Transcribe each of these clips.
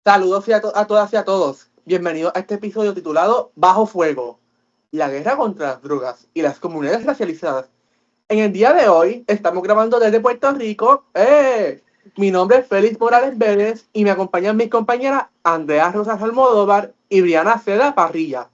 Saludos a todas y a todos. Bienvenidos a este episodio titulado Bajo Fuego, la guerra contra las drogas y las comunidades racializadas. En el día de hoy estamos grabando desde Puerto Rico. Mi nombre es Félix Morales Vélez y me acompañan mis compañeras Andrea Rosas Almodóvar y Briana Seda Parrilla,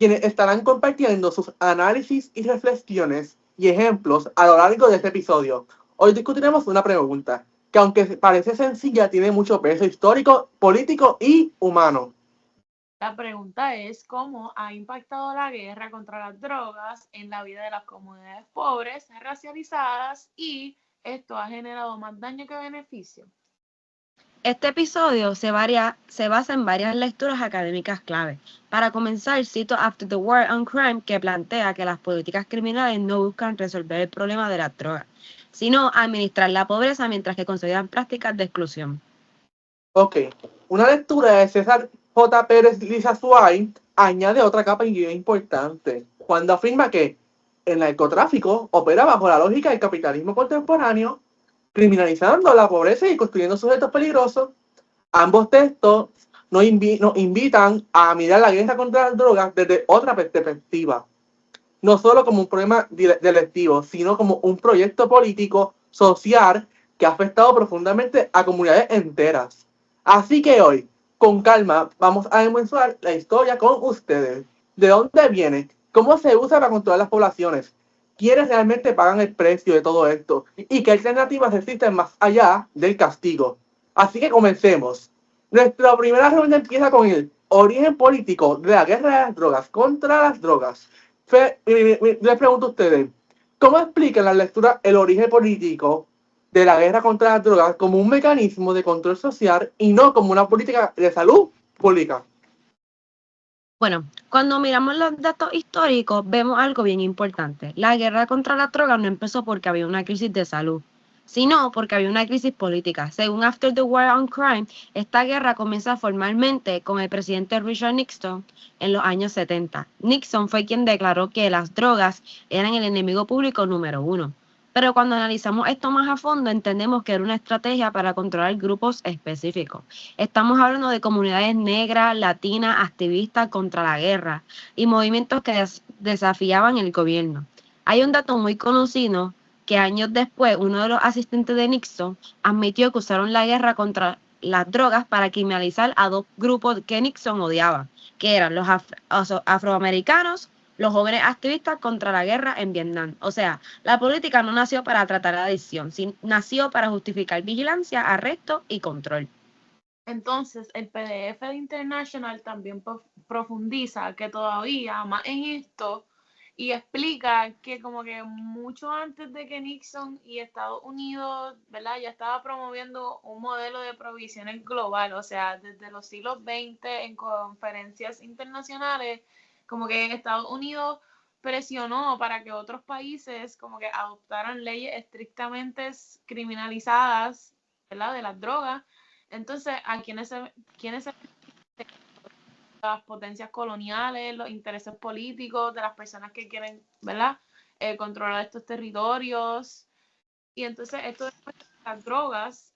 quienes estarán compartiendo sus análisis y reflexiones y ejemplos a lo largo de este episodio. Hoy discutiremos una pregunta que, aunque parece sencilla, tiene mucho peso histórico, político y humano. La pregunta es cómo ha impactado la guerra contra las drogas en la vida de las comunidades pobres, racializadas, y esto ha generado más daño que beneficio. Este episodio se basa en varias lecturas académicas clave. Para comenzar, cito After the War on Crime, que plantea que las políticas criminales no buscan resolver el problema de las drogas, sino administrar la pobreza mientras que consolidan prácticas de exclusión. Ok, una lectura de César J. Pérez Lizazuay añade otra capa importante cuando afirma que el narcotráfico opera bajo la lógica del capitalismo contemporáneo, criminalizando la pobreza y construyendo sujetos peligrosos. Ambos textos nos invitan a mirar la guerra contra las drogas desde otra perspectiva, no solo como un problema delictivo, sino como un proyecto político, social, que ha afectado profundamente a comunidades enteras. Así que hoy, con calma, vamos a demostrar la historia con ustedes. ¿De dónde viene? ¿Cómo se usa para controlar las poblaciones? ¿Quiénes realmente pagan el precio de todo esto? ¿Y qué alternativas existen más allá del castigo? Así que comencemos. Nuestra primera reunión empieza con el origen político de la guerra de las drogas contra las drogas. Les pregunto a ustedes, ¿cómo explican la lectura el origen político de la guerra contra las drogas como un mecanismo de control social y no como una política de salud pública? Bueno, cuando miramos los datos históricos, vemos algo bien importante. La guerra contra las drogas no empezó porque había una crisis de salud, sino porque había una crisis política. Según After the War on Crime, esta guerra comienza formalmente con el presidente Richard Nixon en los años 70. Nixon fue quien declaró que las drogas eran el enemigo público número uno. Pero cuando analizamos esto más a fondo, entendemos que era una estrategia para controlar grupos específicos. Estamos hablando de comunidades negras, latinas, activistas contra la guerra y movimientos que desafiaban el gobierno. Hay un dato muy conocido que años después uno de los asistentes de Nixon admitió que usaron la guerra contra las drogas para criminalizar a dos grupos que Nixon odiaba, que eran los afroamericanos, los jóvenes activistas contra la guerra en Vietnam. O sea, la política no nació para tratar la adicción, sino nació para justificar vigilancia, arresto y control. Entonces, el PDF de International también profundiza que todavía más en esto y explica que como que mucho antes de que Nixon y Estados Unidos, ¿verdad? Ya estaba promoviendo un modelo de provisiones global, o sea, desde los siglos XX en conferencias internacionales, como que Estados Unidos presionó para que otros países como que adoptaran leyes estrictamente criminalizadas, ¿verdad? De las drogas. Entonces, ¿a quiénes se las potencias coloniales, los intereses políticos de las personas que quieren, ¿verdad? Controlar estos territorios? Y entonces, las drogas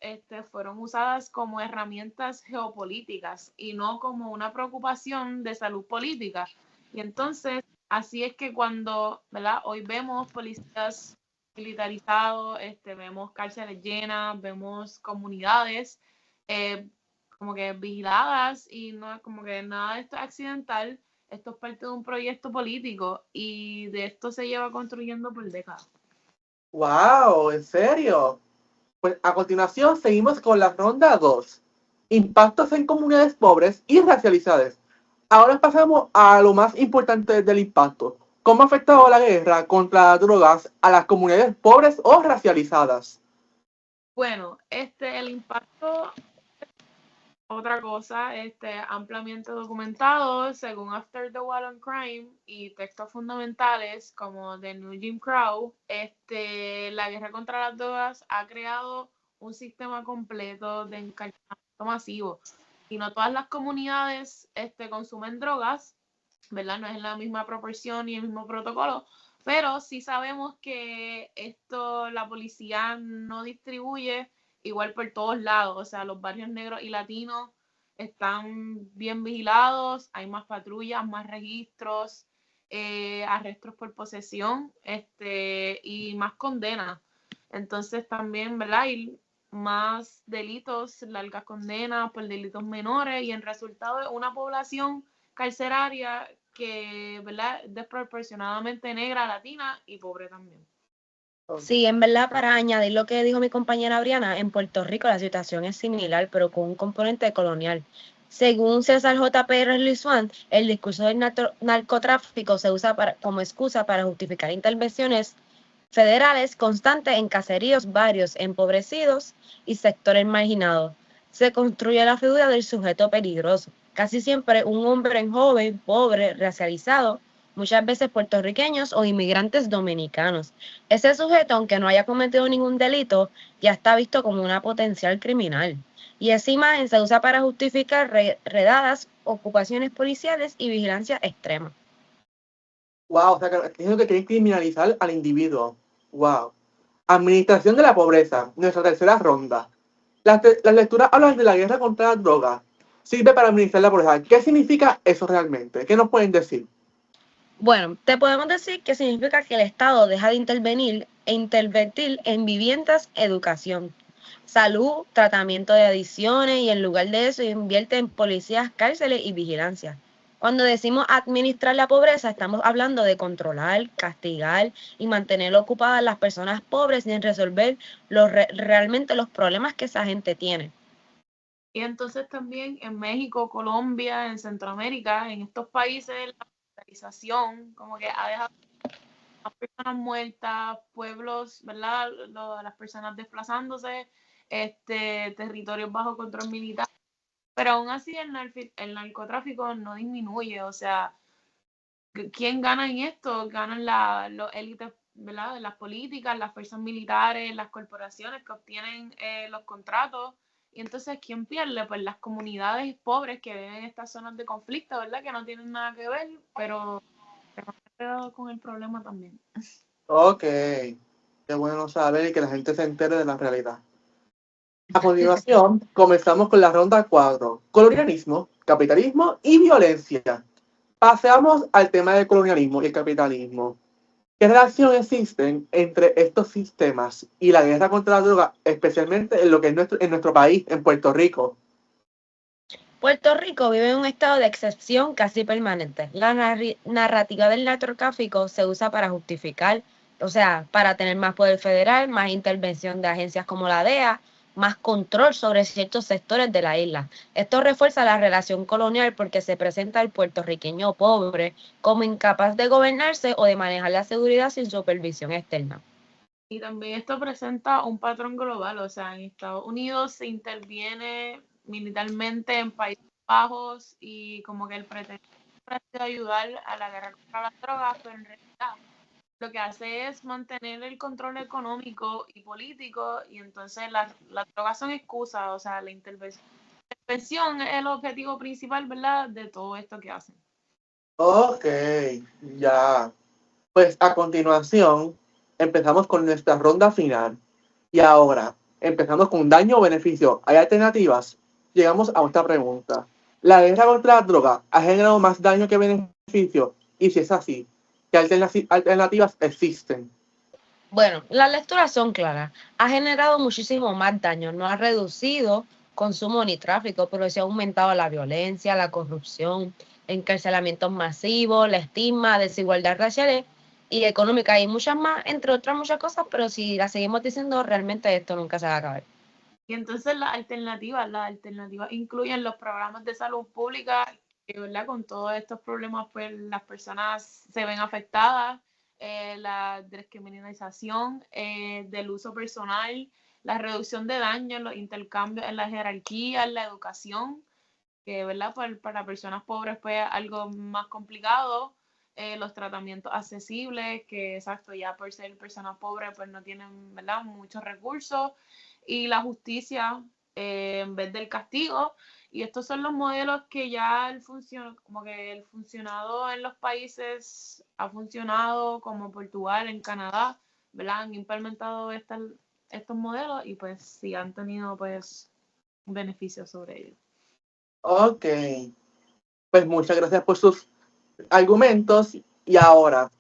fueron usadas como herramientas geopolíticas y no como una preocupación de salud política. Y entonces, así es que cuando, ¿verdad? Hoy vemos policías militarizados, vemos cárceles llenas, vemos comunidades como que vigiladas y no como que nada de esto es accidental, esto es parte de un proyecto político y de esto se lleva construyendo por décadas. ¡Wow! ¿En serio? Pues a continuación seguimos con la ronda 2. Impactos en comunidades pobres y racializadas. Ahora pasamos a lo más importante del impacto. ¿Cómo ha afectado la guerra contra las drogas a las comunidades pobres o racializadas? Bueno, el impacto, otra cosa, ampliamente documentado, según After the War on Crime y textos fundamentales como The New Jim Crow, la guerra contra las drogas ha creado un sistema completo de encarcelamiento masivo. Y no todas las comunidades consumen drogas, ¿verdad? No es en la misma proporción ni el mismo protocolo, pero sí sabemos que la policía no distribuye igual por todos lados, o sea, los barrios negros y latinos están bien vigilados, hay más patrullas, más registros, arrestos por posesión, y más condenas. Entonces también, ¿verdad? Hay más delitos, largas condenas por delitos menores, y en resultado es una población carceraria que, ¿verdad?, desproporcionadamente negra, latina y pobre también. Sí, en verdad, para añadir lo que dijo mi compañera Briana, en Puerto Rico la situación es similar, pero con un componente colonial. Según César J. Pérez Lizuán, el discurso del narcotráfico se usa como excusa para justificar intervenciones federales constantes en caseríos, barrios empobrecidos y sectores marginados. Se construye la figura del sujeto peligroso, casi siempre un hombre joven, pobre, racializado, muchas veces puertorriqueños o inmigrantes dominicanos. Ese sujeto, aunque no haya cometido ningún delito, ya está visto como una potencial criminal. Y esa imagen se usa para justificar redadas, ocupaciones policiales y vigilancia extrema. Wow, o sea, que diciendo que quieren criminalizar al individuo. Wow. Administración de la pobreza, nuestra tercera ronda. Las lecturas hablan de la guerra contra la droga. Sirve para administrar la pobreza. ¿Qué significa eso realmente? ¿Qué nos pueden decir? Bueno, te podemos decir que significa que el Estado deja de intervenir e invertir en viviendas, educación, salud, tratamiento de adicciones y en lugar de eso invierte en policías, cárceles y vigilancia. Cuando decimos administrar la pobreza, estamos hablando de controlar, castigar y mantener ocupadas las personas pobres sin resolver realmente los problemas que esa gente tiene. Y entonces también en México, Colombia, en Centroamérica, en estos países, la militarización como que ha dejado a personas muertas, pueblos, ¿verdad? Las personas desplazándose, territorios bajo control militar. Pero aún así el narcotráfico no disminuye, o sea, ¿quién gana en esto? Ganan los élites, ¿verdad?, de las políticas, las fuerzas militares, las corporaciones que obtienen los contratos. Y entonces, ¿quién pierde? Pues las comunidades pobres que viven en estas zonas de conflicto, ¿verdad?, que no tienen nada que ver, pero con el problema también. Ok. Qué bueno saber y que la gente se entere de la realidad. A continuación, comenzamos con la ronda 4. Colonialismo, capitalismo y violencia. Pasamos al tema del colonialismo y el capitalismo. ¿Qué relación existen entre estos sistemas y la guerra contra la droga, especialmente en lo que es en nuestro país, en Puerto Rico? Puerto Rico vive en un estado de excepción casi permanente. La narrativa del narcotráfico se usa para justificar, o sea, para tener más poder federal, más intervención de agencias como la DEA, más control sobre ciertos sectores de la isla. Esto refuerza la relación colonial porque se presenta al puertorriqueño pobre como incapaz de gobernarse o de manejar la seguridad sin supervisión externa. Y también esto presenta un patrón global, o sea, en Estados Unidos se interviene militarmente en Países Bajos y como que el pretexto es ayudar a la guerra contra las drogas, pero en realidad lo que hace es mantener el control económico y político, y entonces las drogas son excusas, o sea, la intervención es el objetivo principal, ¿verdad?, de todo esto que hacen. Ok, ya. Pues a continuación, empezamos con nuestra ronda final. Y ahora, empezamos con daño o beneficio. ¿Hay alternativas? Llegamos a esta pregunta. ¿La guerra contra la droga ha generado más daño que beneficio? Y si es así, ¿qué alternativas existen? Bueno, las lecturas son claras. Ha generado muchísimo más daño, no ha reducido consumo ni tráfico, pero sí ha aumentado la violencia, la corrupción, encarcelamientos masivos, la estigma, desigualdad racial y económica y muchas más, entre otras muchas cosas, pero si las seguimos diciendo, realmente esto nunca se va a acabar. Y entonces las alternativas incluyen los programas de salud pública, que, ¿verdad?, con todos estos problemas, pues las personas se ven afectadas, la descriminalización del uso personal, la reducción de daños, los intercambios en la jerarquía, en la educación, que, ¿verdad?, para personas pobres pues algo más complicado, los tratamientos accesibles, que exacto, ya por ser personas pobres pues no tienen, ¿verdad?, muchos recursos, y la justicia en vez del castigo. Y estos son los modelos que ya como que el funcionado en los países ha funcionado, como Portugal, en Canadá, ¿verdad?, han implementado estos modelos y pues sí han tenido pues beneficios sobre ellos. Ok. Pues muchas gracias por sus argumentos. Y ahora,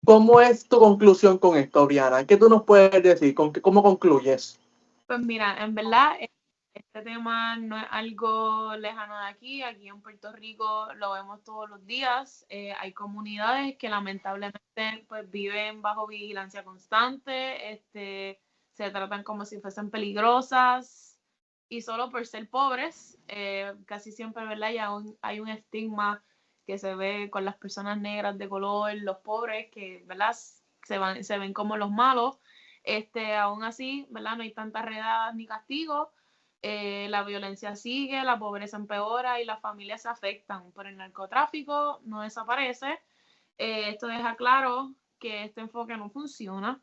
¿cómo es tu conclusión con esto, Briana? ¿Qué tú nos puedes decir? ¿Cómo concluyes? Pues mira, en verdad, este tema no es algo lejano de aquí. Aquí en Puerto Rico lo vemos todos los días. Hay comunidades que lamentablemente pues viven bajo vigilancia constante, se tratan como si fuesen peligrosas y solo por ser pobres, casi siempre, ¿verdad? Hay un estigma que se ve con las personas negras de color, los pobres, que, ¿verdad? Se ven como los malos. Aún así, ¿verdad? No hay tantas redadas ni castigos. La violencia sigue, la pobreza empeora y las familias se afectan por el narcotráfico, no desaparece. Esto deja claro que este enfoque no funciona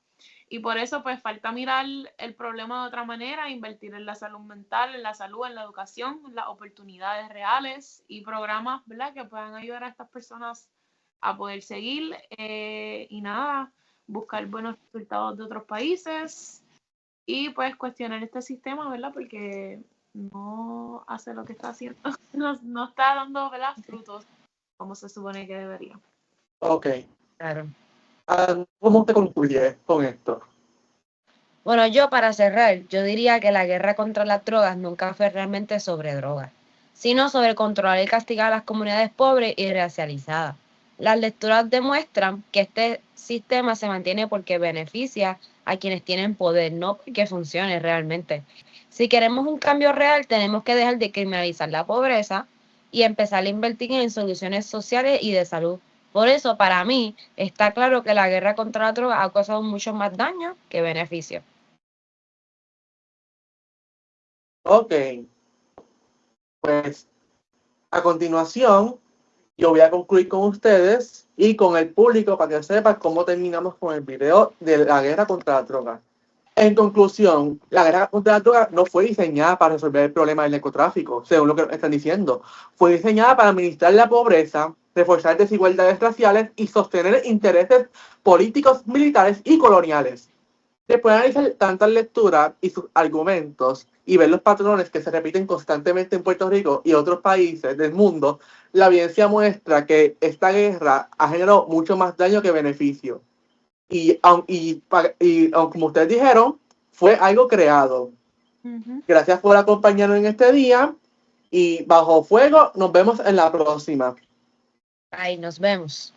y por eso pues falta mirar el problema de otra manera, invertir en la salud mental, en la salud, en la educación, en las oportunidades reales y programas, ¿verdad? Que puedan ayudar a estas personas a poder seguir y nada, buscar buenos resultados de otros países y pues cuestionar este sistema, ¿verdad? Porque no hace lo que está haciendo, no está dando, ¿verdad? Frutos como se supone que debería. Ok. Claro. ¿Cómo te concluyes con esto? Bueno, yo para cerrar, yo diría que la guerra contra las drogas nunca fue realmente sobre drogas, sino sobre controlar y castigar a las comunidades pobres y racializadas. Las lecturas demuestran que este sistema se mantiene porque beneficia a quienes tienen poder, no porque funcione realmente. Si queremos un cambio real, tenemos que dejar de criminalizar la pobreza y empezar a invertir en soluciones sociales y de salud. Por eso, para mí, está claro que la guerra contra la droga ha causado mucho más daño que beneficio. Ok. Pues a continuación, yo voy a concluir con ustedes y con el público para que sepan cómo terminamos con el video de la guerra contra la droga. En conclusión, la guerra contra la droga no fue diseñada para resolver el problema del narcotráfico, según lo que están diciendo. Fue diseñada para administrar la pobreza, reforzar desigualdades raciales y sostener intereses políticos, militares y coloniales. Después de analizar tantas lecturas y sus argumentos y ver los patrones que se repiten constantemente en Puerto Rico y otros países del mundo, la evidencia muestra que esta guerra ha generado mucho más daño que beneficio. Y como ustedes dijeron, fue algo creado. Gracias por acompañarnos en este día y bajo fuego nos vemos en la próxima. Ahí nos vemos.